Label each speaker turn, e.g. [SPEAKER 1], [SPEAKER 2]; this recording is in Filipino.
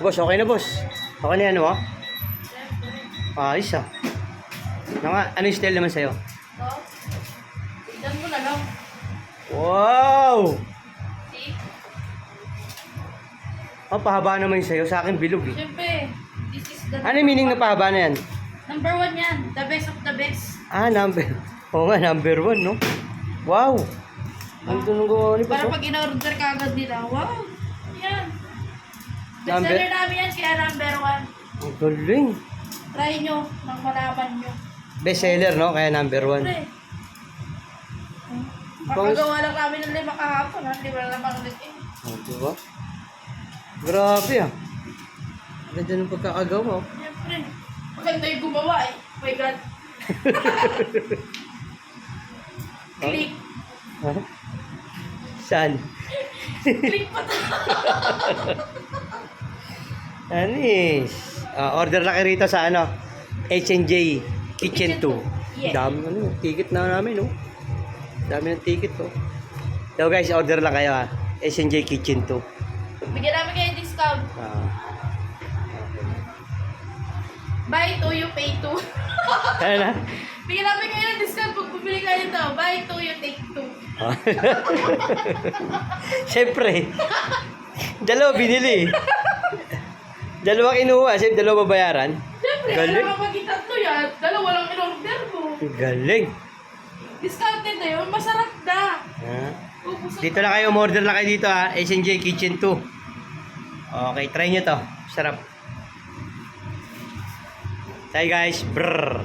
[SPEAKER 1] Boss, okay na boss. Okay na yan mo? Ayos ah. Ano yung style naman sa'yo?
[SPEAKER 2] Tignan mo na lang.
[SPEAKER 1] Wow!
[SPEAKER 2] See?
[SPEAKER 1] Pahaba naman yung sa'yo. Sa akin bilog eh.
[SPEAKER 2] Siyempre, this is the...
[SPEAKER 1] Ano yung meaning na pahaba na yan?
[SPEAKER 2] Number 1 yan. The best of the best.
[SPEAKER 1] Number. Oo nga, number 1, no? Wow! Ang tunong gawa ni
[SPEAKER 2] Para
[SPEAKER 1] boss.
[SPEAKER 2] pag in-order ka agad nila, wow! Yan.
[SPEAKER 1] Number-
[SPEAKER 2] Bestseller namin yan, kaya number 1.
[SPEAKER 1] Ang galing.
[SPEAKER 2] Try nyo, nang malaman nyo.
[SPEAKER 1] Best seller, no? Kaya number 1.
[SPEAKER 2] Siyempre. Makagawa lang namin ng 5 kahapon, ha? 5 na lamang ulit eh.
[SPEAKER 1] Oh, diba? Grabe ah. Ganda ng pagkakagawa. Oh.
[SPEAKER 2] Siyempre. Maganda yung gumawa eh. Oh my God. Click.
[SPEAKER 1] Saan?
[SPEAKER 2] Click pa to.
[SPEAKER 1] Anis. Order na kayo rito sa ano? H&J Kitchen 2.
[SPEAKER 2] Yes.
[SPEAKER 1] Dami ticket na namin, no? Dami ng ticket, oh. So guys, order lang kayo ha. H&J Kitchen 2.
[SPEAKER 2] Bigyan namin kayo discount. Buy 2, you pay 2.
[SPEAKER 1] Ano na?
[SPEAKER 2] Bigyan namin kayo ng discount pag bumili kayo ito. Buy 2, you take 2.
[SPEAKER 1] Siyempre. Dalawa binili. Dalawa kinuha. Siyempre, dalawa babayaran.
[SPEAKER 2] Siyempre,
[SPEAKER 1] Galing.
[SPEAKER 2] alam ka pag itatlo yan, dalawa lang in-order mo.
[SPEAKER 1] Galing.
[SPEAKER 2] Discounted na yun, masarap na. Ubus
[SPEAKER 1] Dito na kayo, umorder na kayo dito ha. H&J Kitchen 2. Okay, try nyo to. Sarap. Hi guys. Brrr.